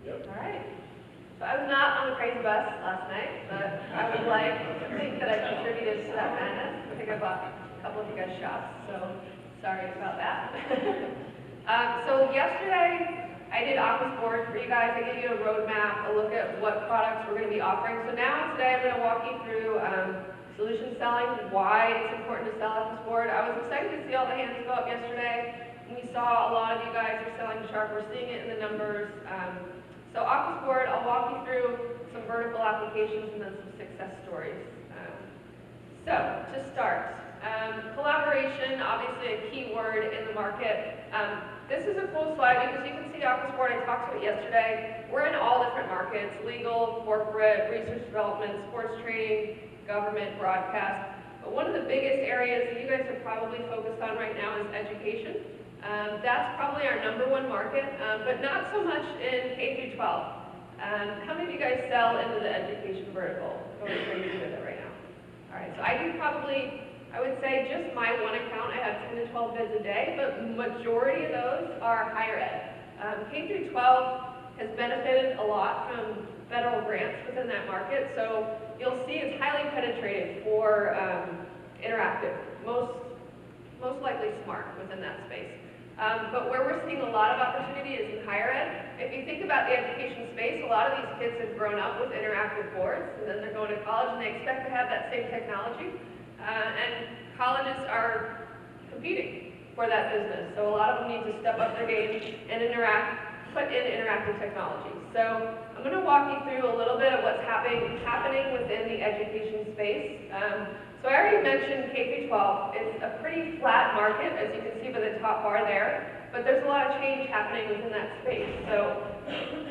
Yep. All right. So I was not on the crazy bus last night, but I would like to think that I contributed to that madness. I think I bought a couple of you guys shots, so sorry about that. So yesterday I did Aquos Board for you guys. I gave you a roadmap, a look at what products we're going to be offering. So now today I'm going to walk you through solution selling, why it's important to sell Aquos Board. I was excited to see all the hands go up yesterday. We saw a lot of you guys are selling Sharp. We're seeing it in the numbers. So Aquos Board, I'll walk you through some vertical applications and then some success stories. So to start, collaboration, obviously a key word in the market. This is a cool slide because you can see Aquos Board, I talked to it yesterday. We're in all different markets, legal, corporate, research development, sports training, government, broadcast. But one of the biggest areas that you guys are probably focused on right now is education. That's probably our #1 market, but not so much in K through 12. How many of you guys sell into the education vertical? Go crazy with it right now. All right, so I do probably, I would say just my one account, I have 10 to 12 bids a day, but majority of those are higher ed. K through 12 has benefited a lot from federal grants within that market, so you'll see it's highly penetrated for interactive, most likely smart within that space. But where we're seeing a lot of opportunity is in higher ed. If you think about the education space, a lot of these kids have grown up with interactive boards, and then they're going to college and they expect to have that same technology. And colleges are competing for that business. So a lot of them need to step up their game and put in interactive technology. So I'm going to walk you through a little bit of what's happening within the education space. So I already mentioned K through 12. It's a pretty flat market, as you can see by the top bar there, but there's a lot of change happening within that space. So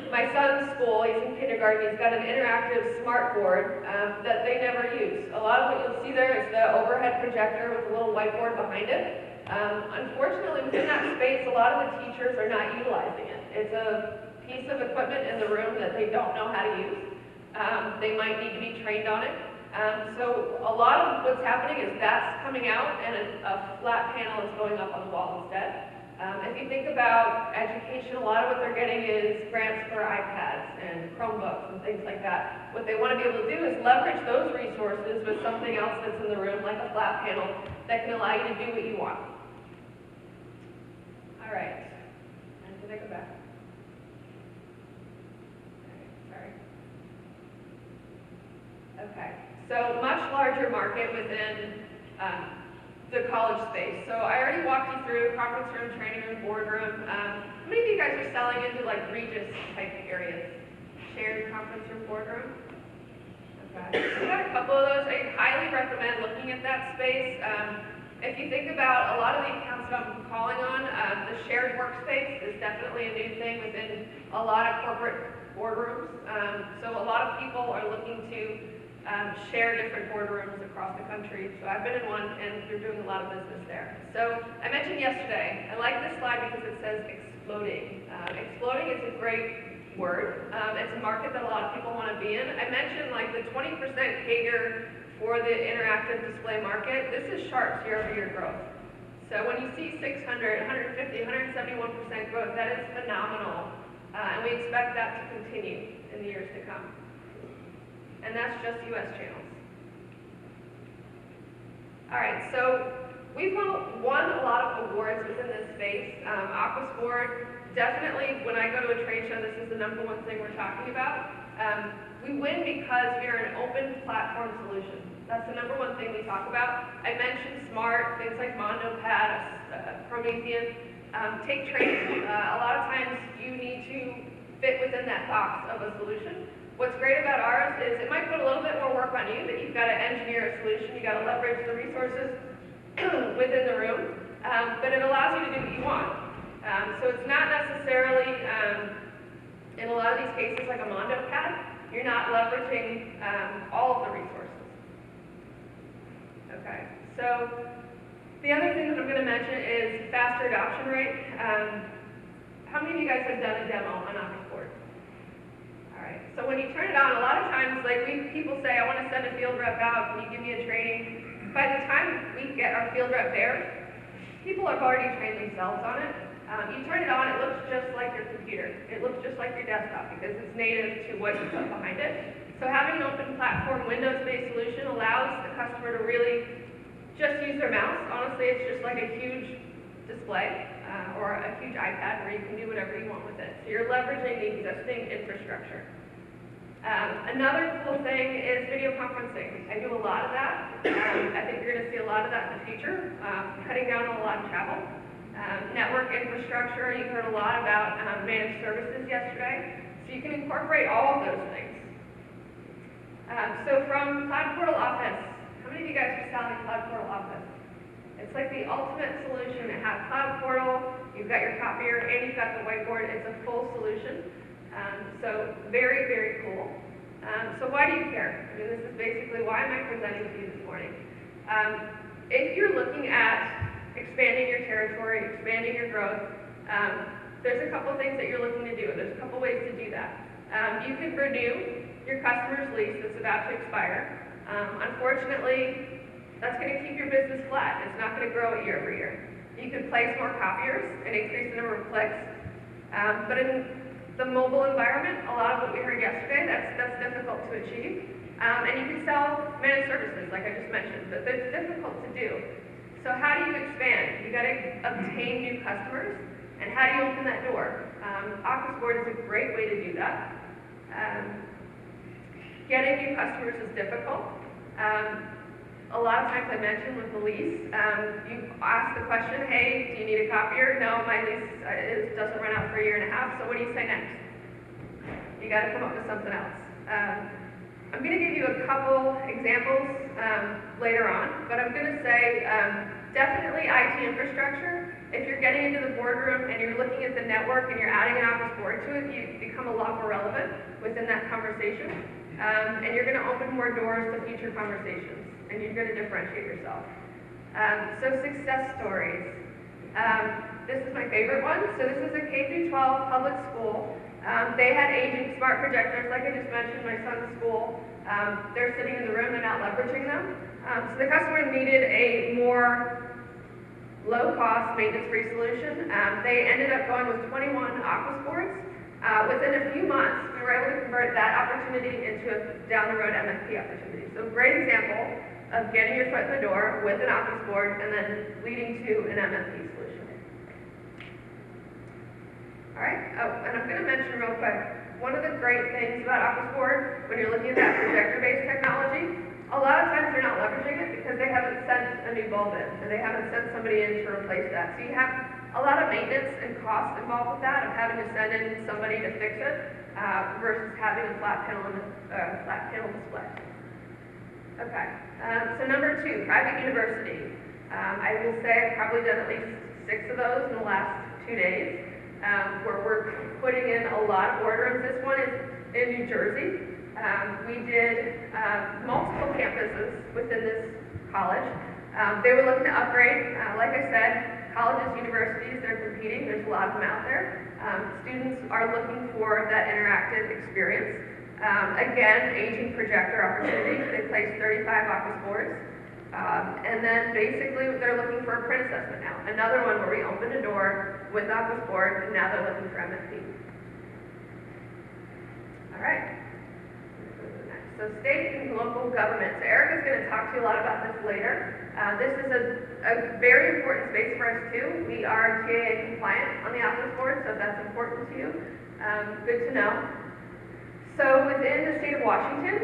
my son's school, he's in kindergarten, he's got an interactive smart board that they never use. A lot of what you'll see there is the overhead projector with a little whiteboard behind it. Unfortunately, within that space, a lot of the teachers are not utilizing it. It's a piece of equipment in the room that they don't know how to use. They might need to be trained on it. So a lot of what's happening is that's coming out and a flat panel is going up on the wall instead. If you think about education, a lot of what they're getting is grants for iPads and Chromebooks and things like that. What they want to be able to do is leverage those resources with something else that's in the room, like a flat panel, that can allow you to do what you want. All right. And did I go back? Sorry. Okay. So much larger market within the college space. So I already walked you through conference room, training room, boardroom. How many of you guys are selling into like Regis type areas? Shared conference room, boardroom? Okay. So we got a couple of those. I highly recommend looking at that space. If you think about a lot of the accounts that I'm calling on, the shared workspace is definitely a new thing within a lot of corporate boardrooms. So a lot of people are looking to share different boardrooms across the country. So I've been in one and they're doing a lot of business there. So I mentioned yesterday, I like this slide because it says exploding. Exploding is a great word. It's a market that a lot of people want to be in. I mentioned like the 20% CAGR for the interactive display market. This is Sharp's year-over-year growth. So when you see 600, 150, 171% growth, that is phenomenal. And we expect that to continue in the years to come. And that's just US channels. All right, so we've won a lot of awards within this space. Aquos Board, definitely when I go to a trade show, this is the #1 thing we're talking about. We win because we are an open platform solution. That's the #1 thing we talk about. I mentioned smart, things like MondoPad, Promethean. Take training. A lot of times you need to fit within that box of a solution. What's great about ours is it might put a little bit more work on you, that you've got to engineer a solution, you've got to leverage the resources within the room, but it allows you to do what you want. So it's not necessarily, in a lot of these cases, like a MondoPad, you're not leveraging all of the resources. Okay, so the other thing that I'm going to mention is faster adoption rate. How many of you guys have done a demo on Aquos Board? All right, so when you turn it on, a lot of times, like people say, I want to send a field rep out, can you give me a training? By the time we get our field rep there, people have already trained themselves on it. You turn it on, it looks just like your computer. It looks just like your desktop because it's native to what you put behind it. So having an open platform Windows-based solution allows the customer to really just use their mouse. Honestly, it's just like a huge display or a huge iPad where you can do whatever you want with it. So you're leveraging the existing infrastructure. Another cool thing is video conferencing. I do a lot of that. I think you're going to see a lot of that in the future, cutting down on a lot of travel. Network infrastructure, you heard a lot about managed services yesterday. So you can incorporate all of those things. So from Cloud Portal Office, how many of you guys are selling Cloud Portal Office? It's like the ultimate solution. It has Cloud Portal, you've got your copier, and you've got the whiteboard. It's a full solution. So very, very cool. So why do you care? I mean, this is basically why am I presenting to you this morning. If you're looking at expanding your territory, expanding your growth, there's a couple things that you're looking to do. There's a couple ways to do that. You can renew your customer's lease that's about to expire. Unfortunately, that's going to keep your business flat. It's not going to grow year over year. You can place more copiers and increase the number of clicks. But in the mobile environment, a lot of what we heard yesterday, that's difficult to achieve. And you can sell managed services, like I just mentioned, but it's difficult to do. So how do you expand? You got to obtain new customers, and how do you open that door? Aquos Board is a great way to do that. Getting new customers is difficult. A lot of times I mentioned with the lease, you ask the question, hey, do you need a copier? No, my lease doesn't run out for a year and a half, so what do you say next? You got to come up with something else. I'm going to give you a couple examples later on, but I'm going to say definitely IT infrastructure. If you're getting into the boardroom and you're looking at the network and you're adding an Aquos Board to it, you become a lot more relevant within that conversation. And you're going to open more doors to future conversations, and you're going to differentiate yourself. So success stories. This is my favorite one. So this is a K-12 public school. They had aging smart projectors, like I just mentioned, my son's school. They're sitting in the room, they're not leveraging them. So the customer needed a more low-cost, maintenance-free solution. They ended up going with 21 Aquos Boards. Within a few months, we were able to convert that opportunity into a down-the-road MFP opportunity. So great example of getting your foot in the door with an Aquos Board and then leading to an MFP solution. All right, and I'm going to mention real quick, one of the great things about Aquos Board, when you're looking at that projector-based technology, a lot of times they're not leveraging it because they haven't sent a new bulb in, and they haven't sent somebody in to replace that. So you have a lot of maintenance and cost involved with that, of having to send in somebody to fix it, versus having a flat panel display. Okay, so number 2, private university. I will say I've probably done at least 6 of those in the last 2 days, where we're putting in a lot of boardrooms. This one is in New Jersey. We did multiple campuses within this college. They were looking to upgrade. Like I said, colleges, universities, they're competing. There's a lot of them out there. Students are looking for that interactive experience. Again, aging projector opportunity. They placed 35 Aquos Boards. And then basically they're looking for a print assessment now. Another one where we opened a door with Aquos Board, and now they're looking for MFP. All right. So state and local government. So Erica's going to talk to you a lot about this later. This is a very important space for us too. We are TAA compliant on the Aquos Board, so if that's important to you, good to know. So within the state of Washington,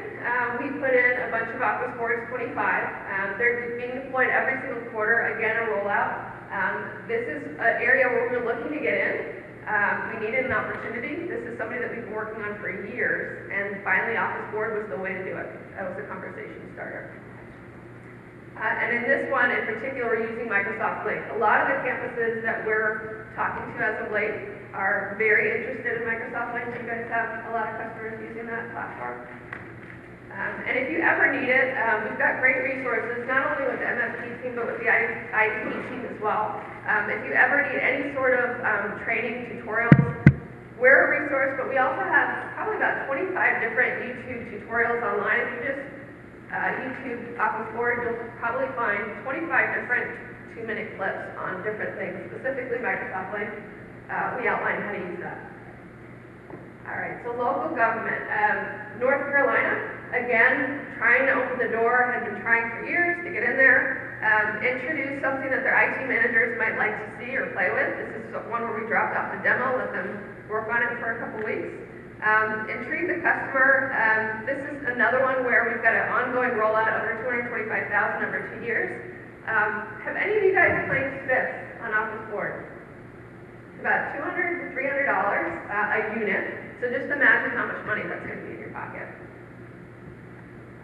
we put in a bunch of Aquos Boards, 25. They're being deployed every single quarter, again a rollout. This is an area where we're looking to get in. We needed an opportunity. This is something that we've been working on for years, and finally Aquos Board was the way to do it. That was a conversation starter. And in this one in particular, we're using Microsoft Link. A lot of the campuses that we're talking to as of late are very interested in Microsoft Link. You guys have a lot of customers using that platform. And if you ever need it, we've got great resources, not only with the MFP team, but with the IT team as well. If you ever need any sort of training, tutorials, we're a resource, but we also have probably about 25 different YouTube tutorials online. If you just YouTube Aquos Board, you'll probably find 25 different 2-minute clips on different things, specifically Microsoft Link. we outline how to use that. All right, so local government. North Carolina, again, trying to open the door, had been trying for years to get in there. Introduce something that their IT managers might like to see or play with. This is one where we dropped off the demo, let them work on it for a couple weeks. Intrigue the customer. This is another one where we've got an ongoing rollout over $225,000 over 2 years. Have any of you guys played Fifth on Aquos Board? It's about $200 to $300 a unit. So just imagine how much money that's going to be in your pocket.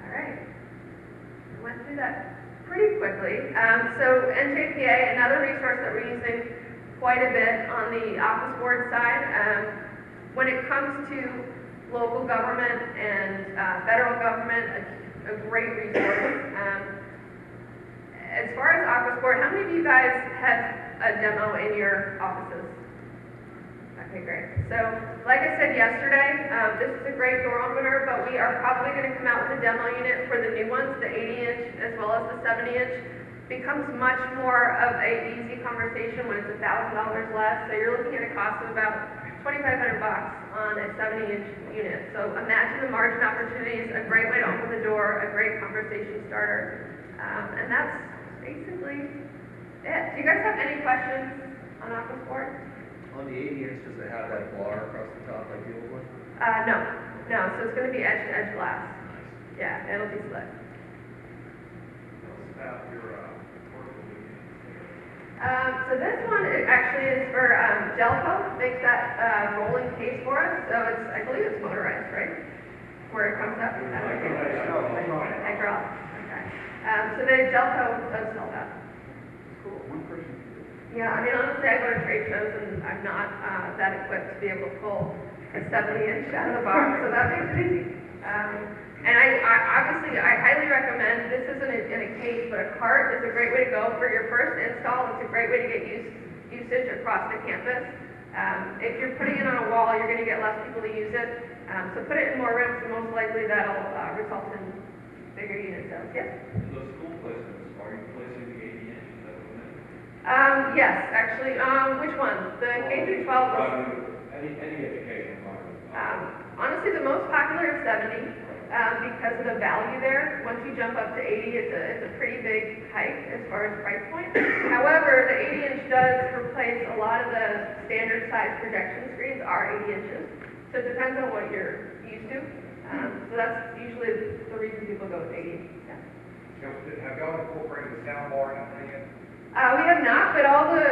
All right. I went through that pretty quickly. So NJPA, another resource that we're using quite a bit on the Aquos Board side. When it comes to local government and federal government, a great resource. As far as Aquos Board, how many of you guys had a demo in your offices? Okay, great. So, like I said yesterday, this is a great door opener, but we are probably going to come out with a demo unit for the new ones, the 80-inch as well as the 70-inch. Becomes much more of a easy conversation when it's $1,000 less. So you're looking at a cost of about $2,500 on a 70-inch unit. So imagine the margin opportunities, a great way to open the door, a great conversation starter. And that's basically it. Do you guys have any questions on Aquos Board? On the 80-inch, does it have that bar across the top like the old one? No. So it's going to be edge-to-edge glass. Nice. Yeah, it'll be split. Tell us about your portable unit. So this one actually is for Gelco. Makes that rolling case for us. So it's, I believe it's motorized, right? Where it comes up. Hydraulic. Okay. So the Gelco does sell that. Cool. One person. Yeah, I mean, honestly, I go to trade shows and I'm not that equipped to be able to pull a 70-inch out of the box, so that makes it easy. And I obviously, I highly recommend, this isn't in a case, but a cart is a great way to go for your first install. It's a great way to get usage across the campus. If you're putting it on a wall, you're going to get less people to use it. So put it in more rooms, and most likely that'll result in bigger unit sales. Yes? In those school placements, are you placing the 80-inch? Is that what you meant? Yes, actually. Which one? The K through 12. Any education environment. Honestly, the most popular is 70 because of the value there. Once you jump up to 80, it's a pretty big hike as far as price point. However, the 80-inch does replace a lot of the standard size projection screens are 80 inches. So it depends on what you're used to. So that's usually the reason people go with 80. Yeah. Have y'all incorporated the sound bar and everything in? We have not, but all the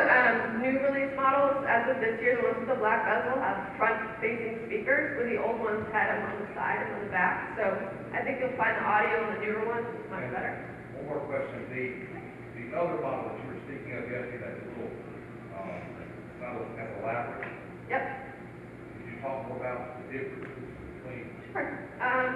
new release models as of this year, the ones with the black bezel have front-facing speakers, where the old ones had them on the side and on the back. So I think you'll find the audio in the newer ones much better. One more question. The other model that you were speaking of yesterday, that little, not as elaborate. Yep. Could you talk more about the differences between? Sure.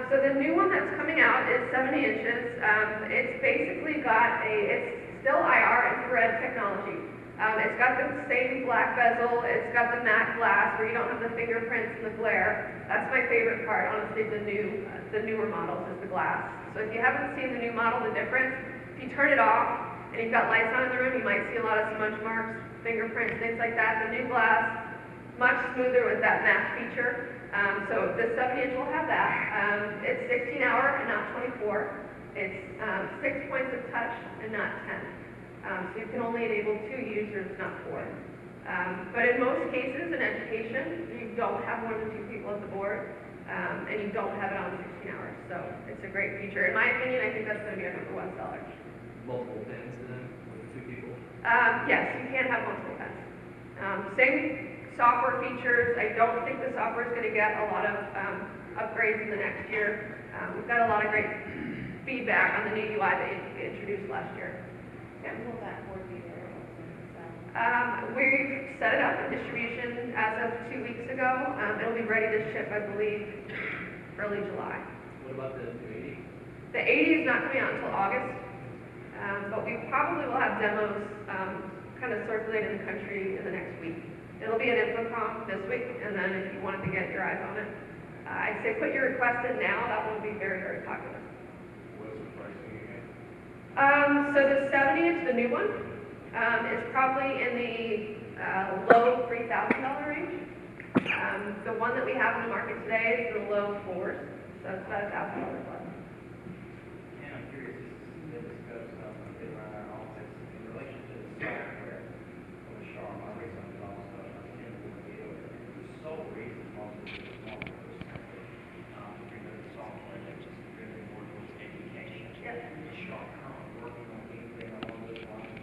So the new one that's coming out is 70 inches. It's basically got it's still IR infrared technology. It's got the same black bezel. It's got the matte glass where you don't have the fingerprints and the glare. That's my favorite part, honestly. The newer models is the glass. So if you haven't seen the new model, the difference, if you turn it off and you've got lights on in the room, you might see a lot of smudge marks, fingerprints, things like that. The new glass, much smoother with that matte feature. So the 70-inch will have that. It's 16-hour and not 24. It's 6 points of touch and not 10. So you can only enable 2 users, not 4. But in most cases in education, you don't have more than 2 people at the board, and you don't have it on 16 hours. So it's a great feature. In my opinion, I think that's going to be our #1 seller. Multiple pins in it with 2 people? Yes, you can have multiple pens. Same software features. I don't think the software is going to get a lot of upgrades in the next year. We've got a lot of great feedback on the new UI that we introduced last year. Yeah. Will that board be there? We've set it up in distribution as of 2 weeks ago. It'll be ready to ship, I believe, early July. What about the 80? The 80 is not coming out until August, but we probably will have demos kind of circulating the country in the next week. It'll be at InfoComm this week, and then if you wanted to get your eyes on it, I'd say put your request in now. That will be very, very popular. What's the pricing again? So the 70-inch, the new one, is probably in the low $3,000 range. The one that we have in the market today is the low fours, so it's about $1,000 less. And I'm curious, this discussed, a bit around our office in relation to the software for the Sharp. I recently lost a 10-year deal. The sole reason most of it was more was because the software that just really more towards education. Yep. Is Sharp currently working on anything along those lines?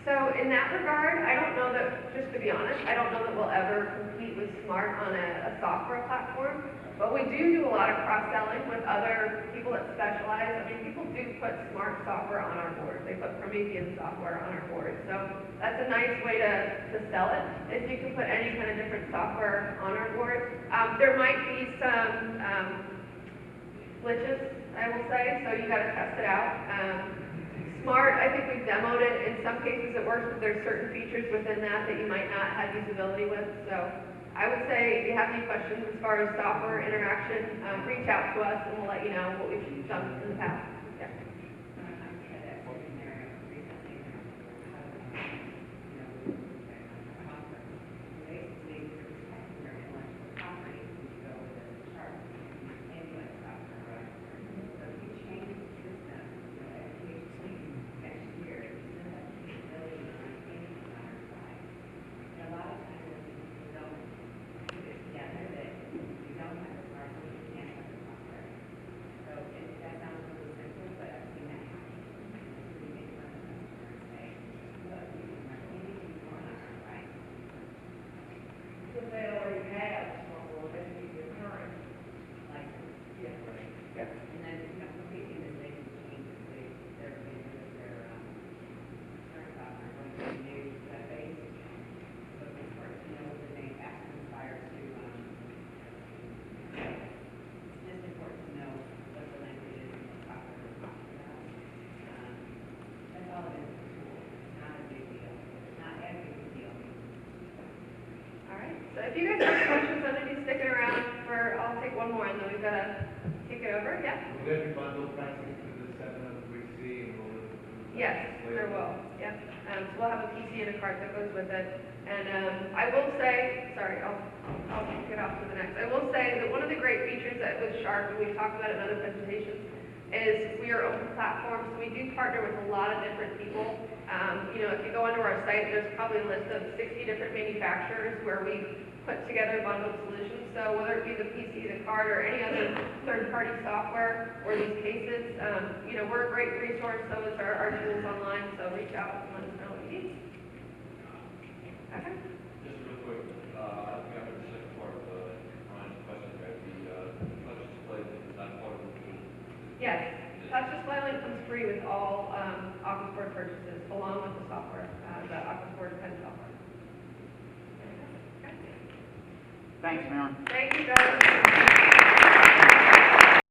So in that regard, I don't know that, just to be honest, I don't know that we'll ever compete with Smart on a software platform, but we do a lot of cross-selling with other people that specialize. I mean, people do put Smart software on our board. They put Prometheus software on our board. So that's a nice way to sell it, if you can put any kind of different software on our board. There might be some glitches, I will say, so you gotta test it out. Smart, I think we've demoed it. In some cases it works, but there's certain features within that you might not have usability with. So I would say if you have any questions as far as software interaction, reach out to us and we'll let you know what we've done in the past. Yeah. They already have software, they need their current license. Yeah. And then, you know, competing is they can change their current software, going to new web-based. So it's important to know that they have to inspire to, it's just important to know what the language is and what software we're talking about. That's all it is, a tool, it's not a big deal, it's not as big a deal. All right. So if you guys have questions, I'm gonna be sticking around for, I'll take one more and then we've gotta kick it over. Yeah? Will there be bundled pricing to the 700 and will it? Yes, there will. Yep. So we'll have a PC and a card that goes with it. And I will say, sorry, I'll kick it off to the next. I will say that one of the great features that with Sharp, and we've talked about it in other presentations, is we are open platform, so we do partner with a lot of different people. You know, if you go onto our site, there's probably a list of 60 different manufacturers where we put together bundled solutions. So whether it be the PC, the card, or any other third-party software or these cases, you know, we're a great resource, so is our tools online, so reach out and let us know what you need. Okay. Just real quick, I think I heard the second part of Ryan's question there, the touch display is not part of the tool. Yes, touch display link comes free with all Aquos Board purchases, along with the software, the Aquos Board pen software. Thanks, Marilyn. Thank you, guys.